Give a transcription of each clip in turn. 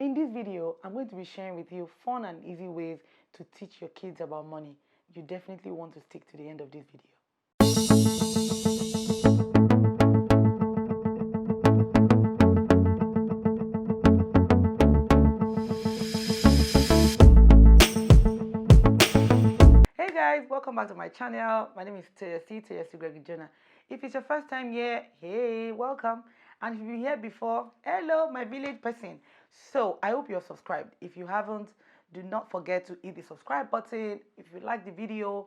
In this video, I'm going to be sharing with you fun and easy ways to teach your kids about money. You definitely want to stick to the end of this video. Hey guys, welcome back to my channel. My name is Toyosi Gregory-Jonah. If it's your first time here, hey, welcome. And if you've been here before, hello, my village person. So I hope you're subscribed. If you haven't, do not forget to hit the subscribe button. If you like the video,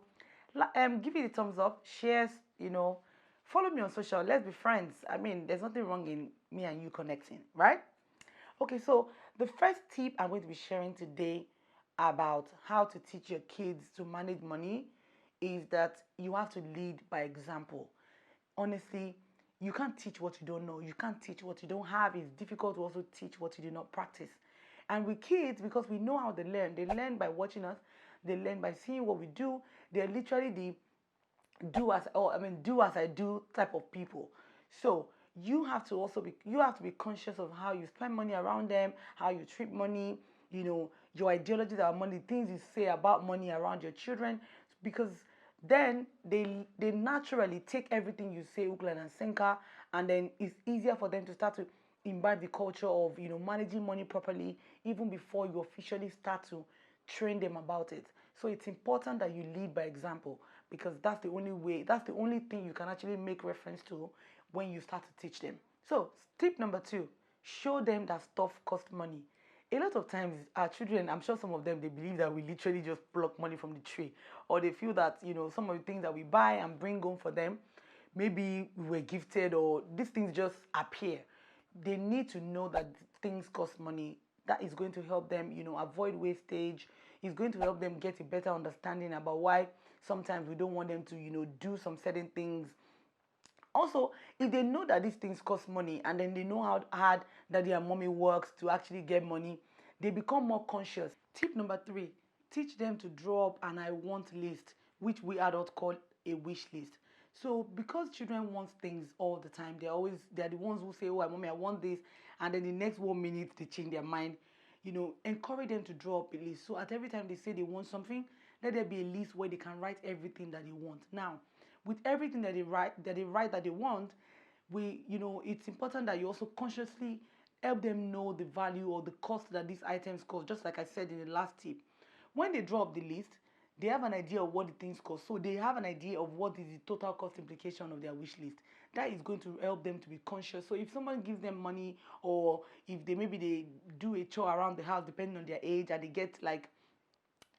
give it a thumbs up, share, follow me on social. Let's be friends. I mean, there's nothing wrong in me and you connecting, right? Okay, so the first tip I'm going to be sharing today about how to teach your kids to manage money is that you have to lead by example. Honestly, you can't teach what you don't know. You can't teach what you don't have. It's difficult to also teach what you do not practice. And with kids, because we know how they learn. They learn by watching us. They learn by seeing what we do. They're literally the do as I do type of people. So you have to be conscious of how you spend money around them, how you treat money, your ideologies about money, things you say about money around your children, because then they naturally take everything you say hook, line, and sinker, and then it's easier for them to start to imbibe the culture of managing money properly even before you officially start to train them about it. So it's important that you lead by example, because that's the only way, that's the only thing you can actually make reference to when you start to teach them. So tip number 2, show them that stuff costs money. A lot of times our children, I'm sure some of them, they believe that we literally just pluck money from the tree, or they feel that some of the things that we buy and bring home for them, maybe we were gifted or these things just appear. They need to know that things cost money. That is going to help them avoid wastage. It's going to help them get a better understanding about why sometimes we don't want them to do some certain things. Also, if they know that these things cost money and then they know how hard daddy and mommy works to actually get money, they become more conscious. Tip number 3, teach them to draw up an I want list, which we adults call a wish list. So because children want things all the time, they're the ones who say, oh mommy, I want this, and then the next 1 minute they change their mind. Encourage them to draw up a list. So at every time they say they want something, let there be a list where they can write everything that they want. Now, with everything that they want, it's important that you also consciously help them know the value or the cost that these items cost. Just like I said in the last tip, when they draw up the list, they have an idea of what the things cost. So they have an idea of what is the total cost implication of their wish list. That is going to help them to be conscious. So if someone gives them money, or if they do a chore around the house, depending on their age, and they get like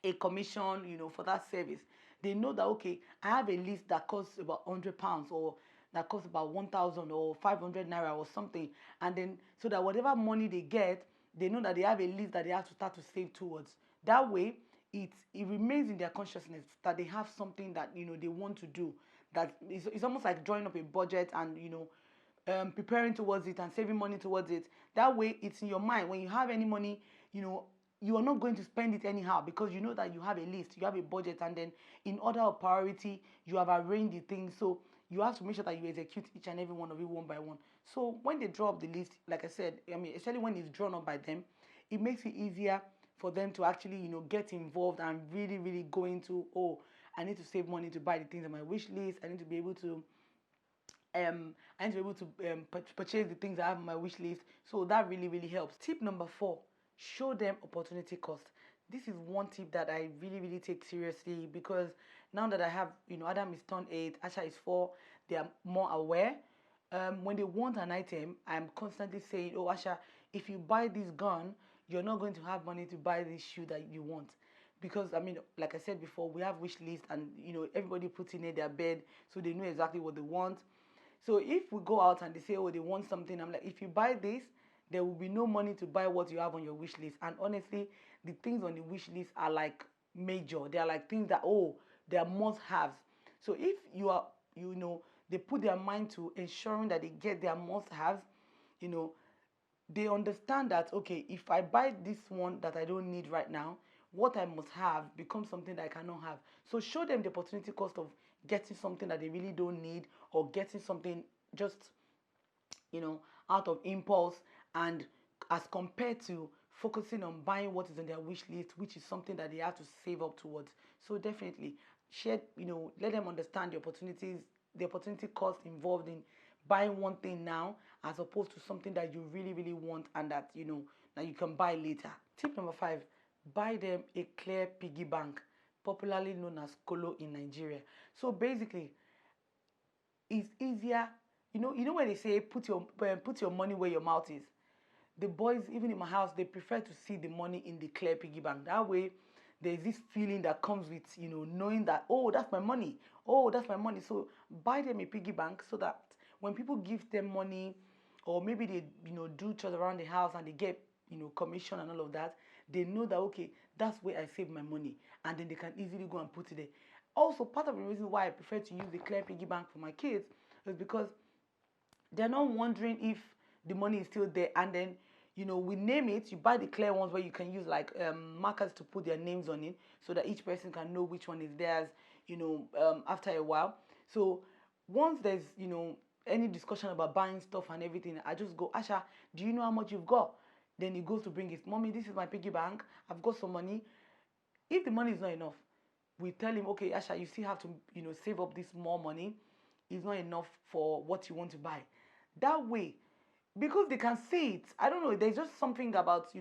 a commission, for that service, they know that, okay, I have a list that costs about £100, or that costs about 1,000 or 500 naira or something, and then so that whatever money they get, they know that they have a list that they have to start to save towards. That way, it remains in their consciousness that they have something that they want to do. That it's almost like drawing up a budget and preparing towards it and saving money towards it. That way, it's in your mind. When you have any money, you are not going to spend it anyhow, because you know that you have a list, you have a budget, and then in order of priority, you have arranged the things. So you have to make sure that you execute each and every one of it one by one. So when they draw up the list, like I said, especially when it's drawn up by them, it makes it easier for them to actually get involved and really really go into, oh, I need to save money to buy the things on my wish list. I need to be able to purchase the things I have on my wish list. So that really, really helps. Tip number 4, show them opportunity cost. This is one tip that I really, really take seriously, because now that I have, Adam is turned 8, Asha is 4, they are more aware. When they want an item, I'm constantly saying, oh, Asha, if you buy this gun, you're not going to have money to buy this shoe that you want. Because like I said before, we have wish list, and everybody puts in their bed, so they know exactly what they want. So if we go out and they say, oh, they want something, I'm like, if you buy this, there will be no money to buy what you have on your wish list. And honestly, the things on the wish list are like major. They are like things that, oh, they are must-haves. So if they put their mind to ensuring that they get their must-haves, they understand that, okay, if I buy this one that I don't need right now, what I must have becomes something that I cannot have. So show them the opportunity cost of getting something that they really don't need, or getting something just out of impulse, and as compared to focusing on buying what is on their wish list, which is something that they have to save up towards. So definitely share, let them understand the opportunity cost involved in buying one thing now as opposed to something that you really, really want and that that you can buy later. Tip number 5, buy them a clear piggy bank, popularly known as Kolo in Nigeria. So basically, it's easier. When they say put your money where your mouth is. The boys, even in my house, they prefer to see the money in the clear piggy bank. That way, there's this feeling that comes with knowing that, oh, that's my money. Oh, that's my money. So buy them a piggy bank so that when people give them money, or maybe they do chores around the house and they get commission and all of that, they know that, okay, that's where I save my money, and then they can easily go and put it there. Also, part of the reason why I prefer to use the clear piggy bank for my kids is because they're not wondering if the money is still there, and then we name it. You buy the clear ones where you can use like markers to put their names on it, so that each person can know which one is theirs after a while. So once there's any discussion about buying stuff and everything, I just go, Asha, do you know how much you've got? Then he goes to bring his, mommy, this is my piggy bank, I've got some money. If the money is not enough, we tell him, okay, Asha, you still have to save up this more money. It's not enough for what you want to buy. That way, because they can see it, I don't know, there's just something about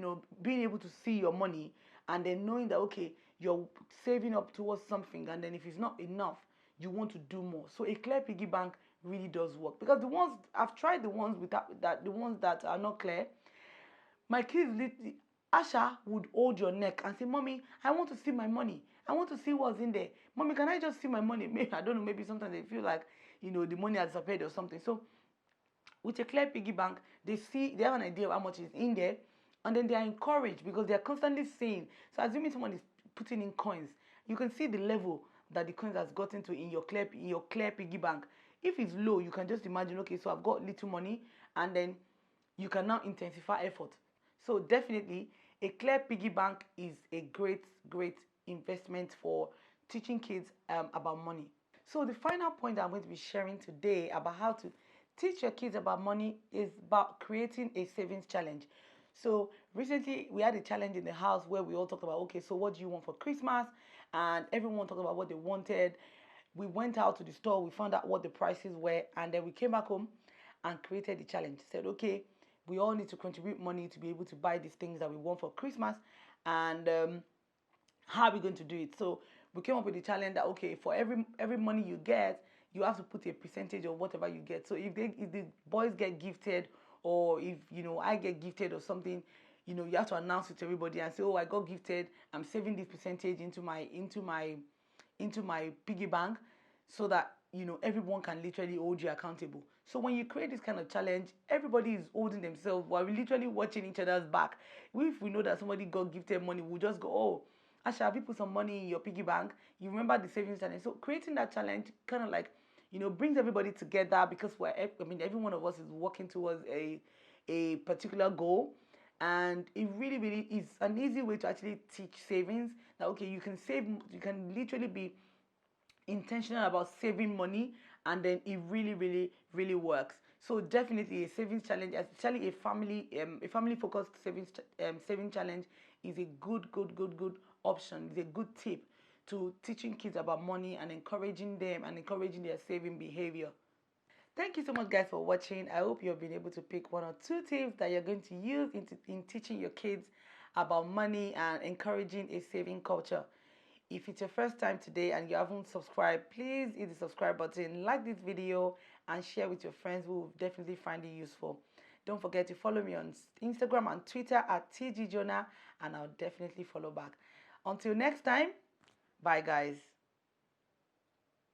being able to see your money and then knowing that, okay, you're saving up towards something, and then if it's not enough, you want to do more. So a clear piggy bank really does work, because the ones I've tried, the ones the ones that are not clear, my kids literally, Asha would hold your neck and say, mommy, I want to see my money, I want to see what's in there, mommy, can I just see my money? Maybe, I don't know, maybe sometimes they feel like the money has disappeared or something. So with a clear piggy bank, they have an idea of how much is in there, and then they are encouraged because they are constantly seeing. So assuming someone is putting in coins, you can see the level that the coins has gotten to in your clear piggy bank. If it's low, you can just imagine, okay, so I've got little money, and then you can now intensify effort. So definitely, a clear piggy bank is a great investment for teaching kids about money. So the final point I'm going to be sharing today about how to teach your kids about money is about creating a savings challenge. So recently we had a challenge in the house where we all talked about, okay, so what do you want for Christmas? And everyone talked about what they wanted. We went out to the store, we found out what the prices were, and then we came back home and created the challenge. Said, okay, we all need to contribute money to be able to buy these things that we want for Christmas, and how are we going to do it? So we came up with the challenge that, okay, for every money you get, you have to put a percentage of whatever you get. So if the boys get gifted, or if I get gifted or something, you have to announce it to everybody and say, oh, I got gifted, I'm saving this percentage into my piggy bank, so that everyone can literally hold you accountable. So when you create this kind of challenge, everybody is holding themselves while we're literally watching each other's back. If we know that somebody got gifted money, we'll just go, oh, Asha, have you put some money in your piggy bank? You remember the savings challenge. So creating that challenge kind of like brings everybody together, because every one of us is working towards a particular goal, and it really, really is an easy way to actually teach savings. That, okay, you can save, you can literally be intentional about saving money, and then it really, really, really works. So definitely a savings challenge, especially a family focused saving challenge, is a good option. It's a good tip to teaching kids about money and encouraging them and encouraging their saving behavior. Thank you so much, guys, for watching. I hope you've been able to pick 1 or 2 tips that you're going to use in teaching your kids about money and encouraging a saving culture. If it's your first time today and you haven't subscribed, please hit the subscribe button, like this video, and share with your friends who will definitely find it useful. Don't forget to follow me on Instagram and Twitter at Gregory-Jonah, and I'll definitely follow back. Until next time, bye, guys.